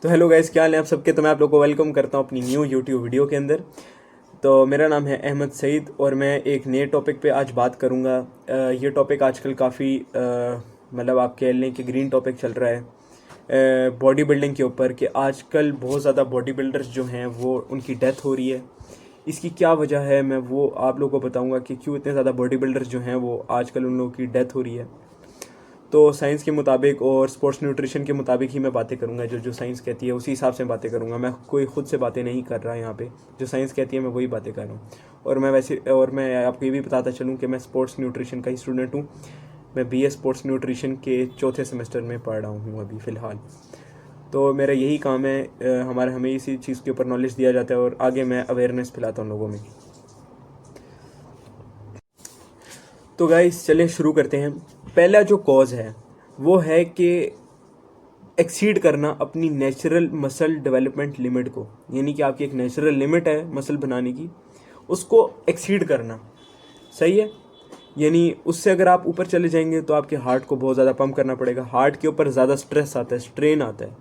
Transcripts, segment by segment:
तो hello guys, क्या हाल है आप सबके। तो मैं आप लोगों को वेलकम करता हूँ अपनी न्यू यूट्यूब वीडियो के अंदर। तो मेरा नाम है अहमद सईद और मैं एक नए टॉपिक पे आज बात करूँगा। ये टॉपिक आजकल काफ़ी मतलब आप कह लें कि ग्रीन टॉपिक चल रहा है बॉडी बिल्डिंग के ऊपर, कि आजकल बहुत ज़्यादा बॉडी बिल्डर्स जो हैं वो उनकी डेथ हो रही है। इसकी क्या वजह है मैं वो आप लोगों को बताऊँगा कि क्यों इतने ज़्यादा बॉडी बिल्डर्स जो हैं वो आजकल उन लोगों की डेथ हो रही है। तो साइंस के मुताबिक और स्पोर्ट्स न्यूट्रिशन के मुताबिक ही मैं बातें करूँगा। जो जो साइंस कहती है उसी हिसाब से बातें करूँगा। मैं कोई खुद से बातें नहीं कर रहा यहाँ पे, जो साइंस कहती है मैं वही बातें कर रहा हूँ। और मैं आपको ये भी बताता चलूँ कि मैं स्पोर्ट्स न्यूट्रिशन का ही स्टूडेंट हूँ। मैं BA स्पोर्ट्स न्यूट्रिशन के चौथे सेमेस्टर में पढ़ रहा हूँ अभी फ़िलहाल। तो मेरा यही काम है, हमें इसी चीज़ के ऊपर नॉलेज दिया जाता है और आगे मैं अवेयरनेस फैलाता हूँ लोगों में। तो गाइस चलें शुरू करते हैं। पहला जो कॉज है वो है कि एक्सीड करना अपनी नेचुरल मसल डेवलपमेंट लिमिट को, यानी कि आपकी एक नेचुरल लिमिट है मसल बनाने की, उसको एक्सीड करना। सही है। यानी उससे अगर आप ऊपर चले जाएंगे तो आपके हार्ट को बहुत ज़्यादा पंप करना पड़ेगा। हार्ट के ऊपर ज़्यादा स्ट्रेस आता है, स्ट्रेन आता है,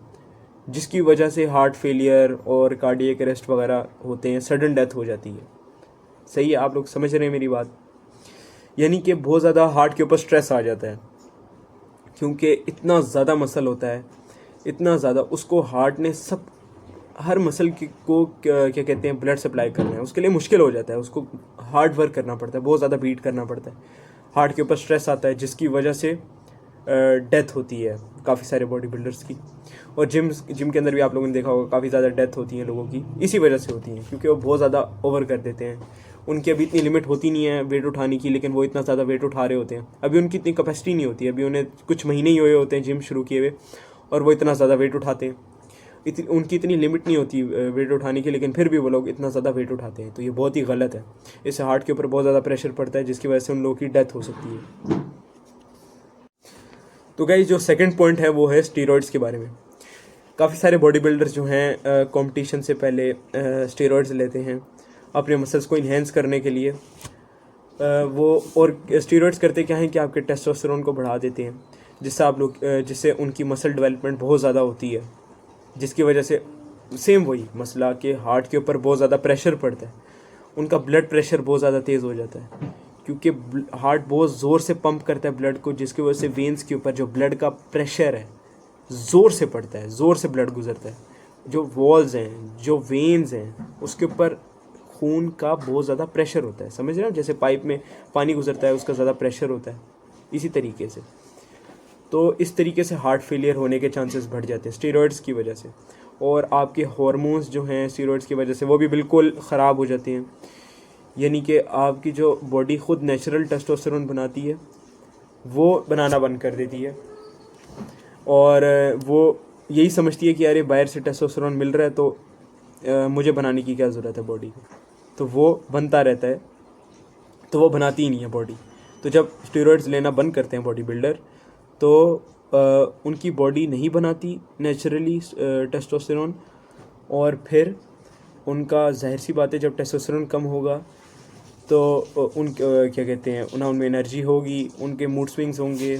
जिसकी वजह से हार्ट फेलियर और कार्डियक अरेस्ट वगैरह होते हैं, सडन डेथ हो जाती है। सही है, आप लोग समझ रहे हैं मेरी बात। यानी कि बहुत ज़्यादा हार्ट के ऊपर स्ट्रेस आ जाता है, क्योंकि इतना ज़्यादा मसल होता है, इतना ज़्यादा उसको हार्ट ने सब हर मसल को क्या कहते हैं ब्लड सप्लाई करना है। उसके लिए मुश्किल हो जाता है, उसको हार्ड वर्क करना पड़ता है, बहुत ज़्यादा बीट करना पड़ता है। हार्ट के ऊपर स्ट्रेस आता है, जिसकी वजह से डेथ होती है काफ़ी सारे बॉडी बिल्डर्स की। और जिम के अंदर भी आप लोगों ने देखा होगा काफ़ी ज़्यादा डेथ होती है लोगों की, इसी वजह से होती हैं, क्योंकि वो बहुत ज़्यादा ओवर कर देते हैं। उनकी अभी इतनी लिमिट होती नहीं है वेट उठाने की, लेकिन वो इतना ज़्यादा वेट उठा रहे होते हैं। अभी उनकी इतनी कैपेसिटी नहीं होती है, अभी उन्हें कुछ महीने ही हुए होते हैं जिम शुरू किए हुए, और वो इतना ज़्यादा वेट उठाते हैं। उनकी इतनी लिमिट नहीं होती वेट उठाने की, लेकिन फिर भी वो लोग इतना ज़्यादा वेट उठाते हैं। तो ये बहुत ही गलत है। इससे हार्ट के ऊपर बहुत ज़्यादा प्रेशर पड़ता है, जिसकी वजह से उन लोगों की डेथ हो सकती है। तो गाइस जो सेकंड पॉइंट है वो है स्टीरॉयड्स के बारे में। काफ़ी सारे बॉडी बिल्डर्स जो हैं कंपटीशन से पहले स्टेरॉयड्स लेते हैं अपने मसल्स को इन्हेंस करने के लिए। वो और स्टेरॉयड्स करते क्या हैं कि आपके टेस्टोस्टेरोन को बढ़ा देते हैं, जिससे उनकी मसल डेवलपमेंट बहुत ज़्यादा होती है, जिसकी वजह से सेम वही मसला कि हार्ट के ऊपर बहुत ज़्यादा प्रेशर पड़ता है, उनका ब्लड प्रेशर बहुत ज़्यादा तेज़ हो जाता है, क्योंकि हार्ट बहुत ज़ोर से पंप करता है ब्लड को, जिसकी वजह से वेंस के ऊपर जो ब्लड का प्रेशर है ज़ोर से पड़ता है, ज़ोर से ब्लड गुजरता है। जो वॉल्स हैं, जो वेन्स हैं, उसके ऊपर खून का बहुत ज़्यादा प्रेशर होता है। समझ रहे हो, जैसे पाइप में पानी गुजरता है उसका ज़्यादा प्रेशर होता है, इसी तरीके से। तो इस तरीके से हार्ट फेलियर होने के चांसेस बढ़ जाते हैं स्टेरॉयड्स की वजह से। और आपके हार्मोन्स जो हैं स्टेरॉयड्स की वजह से वो भी बिल्कुल ख़राब हो जाते हैं। यानी कि आपकी जो बॉडी खुद नेचुरल टेस्टोस्टेरोन बनाती है वो बनाना बंद कर देती है, और वो यही समझती है कि अरे बाहर से टेस्टोस्टेरोन मिल रहा है तो मुझे बनाने की क्या ज़रूरत है बॉडी को। तो वो बनता रहता है, तो वो बनाती ही नहीं है बॉडी। तो जब स्टेरॉइड्स लेना बंद करते हैं बॉडी बिल्डर, तो उनकी बॉडी नहीं बनाती नेचुरली टेस्टोस्टेरोन, और फिर उनका जाहिर सी बात है जब टेस्टोस्टेरोन कम होगा तो क्या कहते हैं उनमें एनर्जी होगी, उनके मूड स्विंग्स होंगे,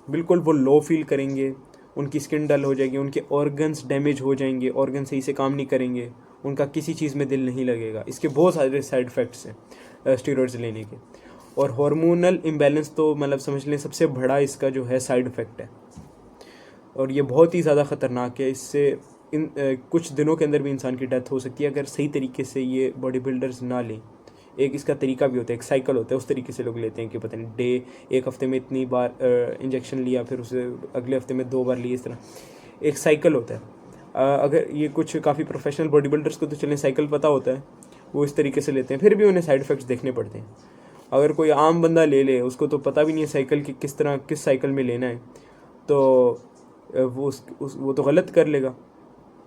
बिल्कुल वो लो फील करेंगे, उनकी स्किन डल हो जाएगी, उनके ऑर्गन्स डैमेज हो जाएंगे, ऑर्गन सही से काम नहीं करेंगे, उनका किसी चीज़ में दिल नहीं लगेगा। इसके बहुत सारे साइड इफ़ेक्ट्स हैं स्टेरॉइड्स लेने के। और हार्मोनल इम्बैलेंस तो मतलब समझ लें सबसे बड़ा इसका जो है साइड इफ़ेक्ट है, और ये बहुत ही ज़्यादा ख़तरनाक है। इससे कुछ दिनों के अंदर भी इंसान की डेथ हो सकती है अगर सही तरीके से ये बॉडी बिल्डर्स ना लें। एक इसका तरीका भी होता है, एक साइकिल होता है, उस तरीके से लोग लेते हैं कि पता नहीं एक हफ्ते में इतनी बार इंजेक्शन लिया, फिर उसे अगले हफ्ते में 2 बार लिए, इस तरह एक साइकिल होता है। अगर ये कुछ काफ़ी प्रोफेशनल बॉडी बिल्डर्स को तो चलें साइकिल पता होता है, वो इस तरीके से लेते हैं, फिर भी उन्हें साइड इफ़ेक्ट्स देखने पड़ते हैं। अगर कोई आम बंदा ले ले, उसको तो पता भी नहीं है साइकिल की किस साइकिल में लेना है, तो वो तो गलत कर लेगा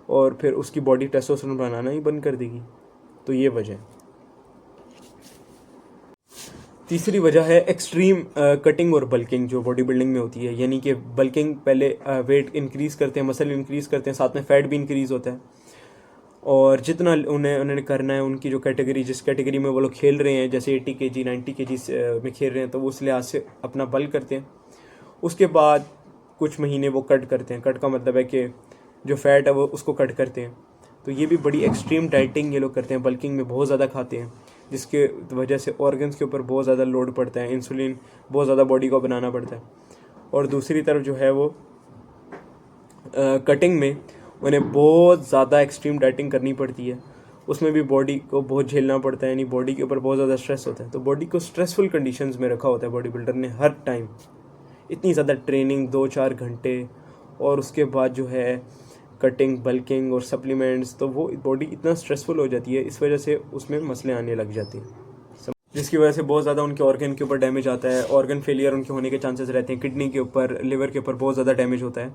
और फिर उसकी बॉडी टेस्टोस्टेरोन बनाना ही बंद कर देगी। तो ये वजह है। तीसरी वजह है एक्सट्रीम कटिंग और बल्किंग जो बॉडी बिल्डिंग में होती है। यानी कि बल्किंग पहले वेट इंक्रीज़ करते हैं, मसल इंक्रीज़ करते हैं, साथ में फ़ैट भी इंक्रीज़ होता है, और जितना उन्हें करना है, उनकी जो कैटेगरी जिस कैटेगरी में वो लोग खेल रहे हैं, जैसे 80 kg 90 kg में खेल रहे हैं, तो वो उस लिहाज से अपना बल करते हैं। उसके बाद कुछ महीने वो कट करते हैं। कट का मतलब है कि जो फ़ैट है वो उसको कट करते हैं। तो ये भी बड़ी एक्सट्रीम डाइटिंग ये लोग करते हैं, बल्किंग में बहुत ज़्यादा खाते हैं, जिसके वजह से ऑर्गन्स के ऊपर बहुत ज़्यादा लोड पड़ता है, इंसुलिन बहुत ज़्यादा बॉडी को बनाना पड़ता है। और दूसरी तरफ जो है वो कटिंग में उन्हें बहुत ज़्यादा एक्सट्रीम डाइटिंग करनी पड़ती है, उसमें भी बॉडी को बहुत झेलना पड़ता है, यानी बॉडी के ऊपर बहुत ज़्यादा स्ट्रेस होता है। तो बॉडी को स्ट्रेसफुल कंडीशंस में रखा होता है बॉडी बिल्डर ने हर टाइम, इतनी ज़्यादा ट्रेनिंग 2-4 घंटे, और उसके बाद जो है कटिंग, बल्किंग और सप्लीमेंट्स, तो वो बॉडी इतना स्ट्रेसफुल हो जाती है, इस वजह से उसमें मसले आने लग जाते हैं, जिसकी वजह से बहुत ज़्यादा उनके ऑर्गन के ऊपर डैमेज आता है, ऑर्गन फेलियर उनके होने के चांसेस रहते हैं, किडनी के ऊपर, लिवर के ऊपर बहुत ज़्यादा डैमेज होता है।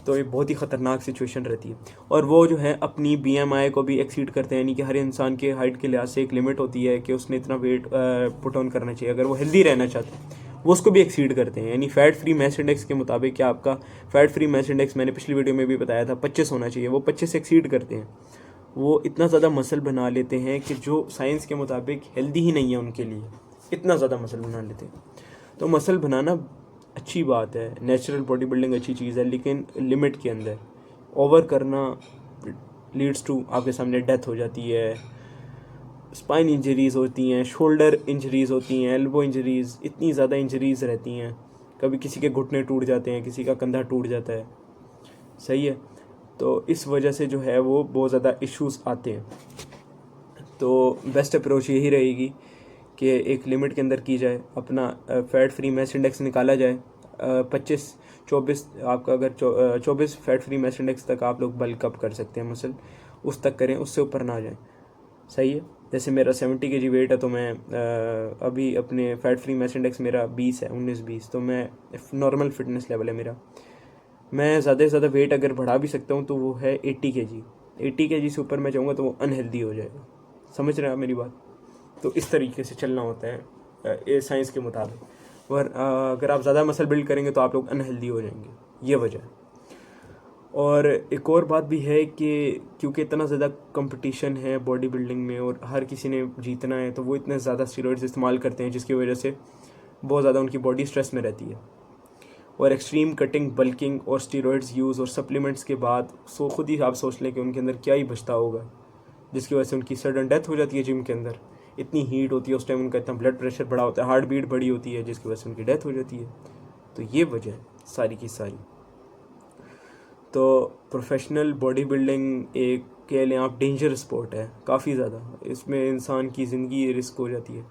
तो ये बहुत ही ख़तरनाक सिचुएशन रहती है। और वो जो है अपनी BMI को भी एक्सीड करते हैं, यानी कि हर इंसान के हाइट के लिहाज से एक लिमिट होती है कि उसने इतना वेट पुट ऑन करना चाहिए अगर वो हेल्दी रहना चाहते हैं, वो उसको भी एक्सीड करते हैं। यानी फ़ैट फ्री मैस इंडेक्स के मुताबिक, क्या आपका फ़ैट फ्री मैस इंडेक्स मैंने पिछली वीडियो में भी बताया था 25 होना चाहिए, वो 25 एक्सीड करते हैं। वो इतना ज़्यादा मसल बना लेते हैं कि जो साइंस के मुताबिक हेल्दी ही नहीं है उनके लिए, इतना ज़्यादा मसल बना लेते हैं। तो मसल बनाना अच्छी बात है, नेचुरल बॉडी बिल्डिंग अच्छी चीज़ है, लेकिन लिमिट के अंदर। ओवर करना लीड्स टू आपके सामने डेथ हो जाती है, स्पाइन इंजरीज़ होती हैं, शोल्डर इंजरीज़ होती हैं, एल्बो इंजरीज़, इतनी ज़्यादा इंजरीज़ रहती हैं। कभी किसी के घुटने टूट जाते हैं, किसी का कंधा टूट जाता है, सही है। तो इस वजह से जो है वो बहुत ज़्यादा इश्यूज़ आते हैं। तो बेस्ट अप्रोच यही रहेगी कि एक लिमिट के अंदर की जाए, अपना फ़ैट फ्री मैस इंडेक्स निकाला जाए, 25-24 आपका, अगर 24 फ़ैट फ्री मैस इंडेक्स तक आप लोग बल्क अप कर सकते हैं, मसल उस तक करें, उससे ऊपर ना जाए, सही है। जैसे मेरा 70 kg वेट है, तो मैं अभी अपने फ़ैट फ्री मैस इंडेक्स मेरा 20 है, 19-20, तो मैं नॉर्मल फिटनेस लेवल है मेरा। मैं ज़्यादा से ज़्यादा वेट अगर बढ़ा भी सकता हूँ तो वो है 80 kg। 80 kg से ऊपर मैं चाहूँगा तो वो अनहेल्दी हो जाएगा, समझ रहे हैं आप मेरी बात। तो इस तरीके से चलना होता है ये साइंस के मुताबिक। और अगर आप ज़्यादा मसल बिल्ड करेंगे तो आप लोग अनहेल्दी हो जाएंगे, ये वजह है। और एक और बात भी है कि क्योंकि इतना ज़्यादा कंपटीशन है बॉडी बिल्डिंग में और हर किसी ने जीतना है, तो वो इतने ज़्यादा स्टेरॉइड्स इस्तेमाल करते हैं, जिसकी वजह से बहुत ज़्यादा उनकी बॉडी स्ट्रेस में रहती है। और एक्सट्रीम कटिंग, बल्किंग और स्टेरॉइड्स यूज़ और सप्लीमेंट्स के बाद खुद ही आप सोच लें कि उनके अंदर क्या ही बचता होगा, जिसकी वजह से उनकी सडन डेथ हो जाती है जिम के अंदर। इतनी हीट होती है उस टाइम, उनका इतना ब्लड प्रेशर बढ़ा होता है, हार्ट बीट बड़ी होती है, जिसकी वजह से उनकी डेथ हो जाती है। तो ये वजह है सारी की सारी। तो प्रोफेशनल बॉडी बिल्डिंग एक कह लें आप डेंजर स्पोर्ट है काफ़ी ज़्यादा, इसमें इंसान की ज़िंदगी रिस्क हो जाती है,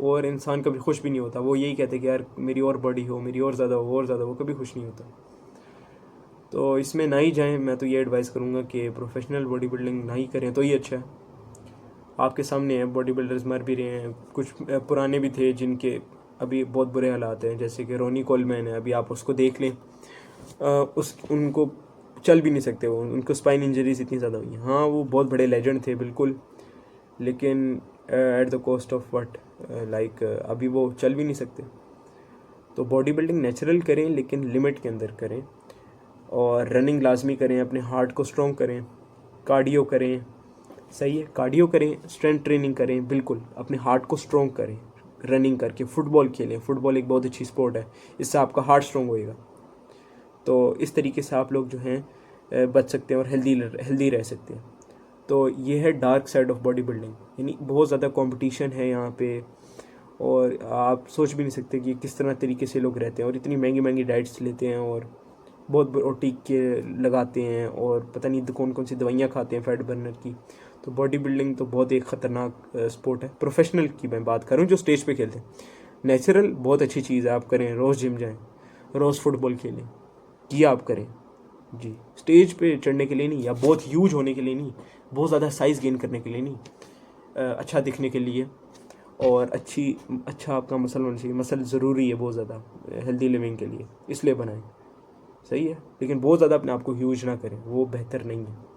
और इंसान कभी खुश भी नहीं होता। वो यही कहते हैं कि यार मेरी और बॉडी हो, मेरी और ज़्यादा हो, और ज़्यादा, वो कभी खुश नहीं होता। तो इसमें ना ही जाएं, मैं तो ये एडवाइस करूँगा कि प्रोफेशनल बॉडी बिल्डिंग ना ही करें तो ही अच्छा है। आपके सामने है, बॉडी बिल्डर्स मर भी रहे हैं, कुछ पुराने भी थे जिनके अभी बहुत बुरे हालात हैं, जैसे कि रोनी कोलमैन है, अभी आप उसको देख लें, उनको चल भी नहीं सकते, वो उनको स्पाइन इंजरीज इतनी ज़्यादा हुई हैं। हाँ, वो बहुत बड़े लेजेंड थे बिल्कुल, लेकिन at the cost of what, like अभी वो चल भी नहीं सकते। तो बॉडी बिल्डिंग नेचुरल करें, लेकिन लिमिट के अंदर करें, और रनिंग लाजमी करें, अपने हार्ट को स्ट्रॉन्ग करें, कार्डियो करें, सही है, कार्डियो करें, स्ट्रेंथ ट्रेनिंग करें, बिल्कुल अपने हार्ट को स्ट्रॉन्ग करें, रनिंग करके फुटबॉल खेलें, फुटबॉल एक बहुत अच्छी स्पोर्ट है, इससे आपका हार्ट स्ट्रॉन्ग होएगा। तो इस तरीके से आप लोग जो हैं बच सकते हैं और हेल्दी रह सकते हैं। तो ये है dark side of body building, यानी बहुत ज़्यादा कंपटीशन है यहाँ पे, और आप सोच भी नहीं सकते कि किस तरह तरीके से लोग रहते हैं, और इतनी महंगी महंगी डाइट्स लेते हैं, और बहुत टीके लगाते हैं, और पता नहीं कौन कौन सी दवाइयाँ खाते हैं फैट बर्नर की। तो बॉडी बिल्डिंग तो बहुत एक ख़तरनाक स्पोर्ट है। प्रोफेशनल की मैं बात करूँ जो स्टेज पे खेलते हैं, नेचुरल बहुत अच्छी चीज़ है, आप करें, रोज़ जिम जाएं, रोज़ फुटबॉल खेलें, ये आप करें जी। स्टेज पे चढ़ने के लिए नहीं, या बहुत ह्यूज होने के लिए नहीं, बहुत ज़्यादा साइज़ गेन करने के लिए नहीं, अच्छा दिखने के लिए, और अच्छा आपका मसल होना चाहिए। मसल ज़रूरी है बहुत ज़्यादा हेल्दी लिविंग के लिए, इसलिए बनाएं, सही है, लेकिन बहुत ज़्यादा अपने आप को ह्यूज ना करें, वो बेहतर नहीं है।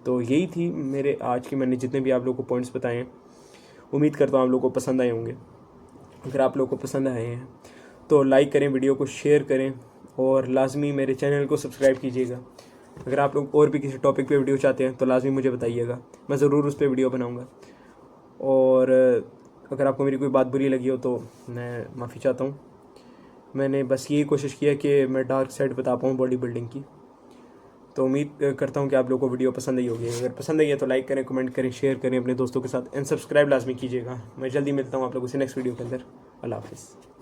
तो यही थी मेरे आज के, मैंने जितने भी आप लोगों को पॉइंट्स बताए हैं, उम्मीद करता हूँ आप लोगों को पसंद आए होंगे। अगर आप लोगों को पसंद आए हैं तो लाइक करें, वीडियो को शेयर करें, और लाजमी मेरे चैनल को सब्सक्राइब कीजिएगा। अगर आप लोग और भी किसी टॉपिक पे वीडियो चाहते हैं तो लाजमी मुझे बताइएगा, मैं ज़रूर उस पर वीडियो बनाऊँगा। और अगर आपको मेरी कोई बात बुरी लगी हो तो मैं माफ़ी चाहता हूँ। मैंने बस यही कोशिश की है कि मैं डार्क साइड बता पाऊँ बॉडी बिल्डिंग की। तो उम्मीद करता हूँ कि आप लोगों को वीडियो पसंद आई होगी। अगर पसंद आई है तो लाइक करें, कमेंट करें, शेयर करें अपने दोस्तों के साथ, एंड सब्सक्राइब लाजमी कीजिएगा। मैं जल्दी मिलता हूँ आप लोगों से नेक्स्ट वीडियो के अंदर। अल्लाह हाफिज़।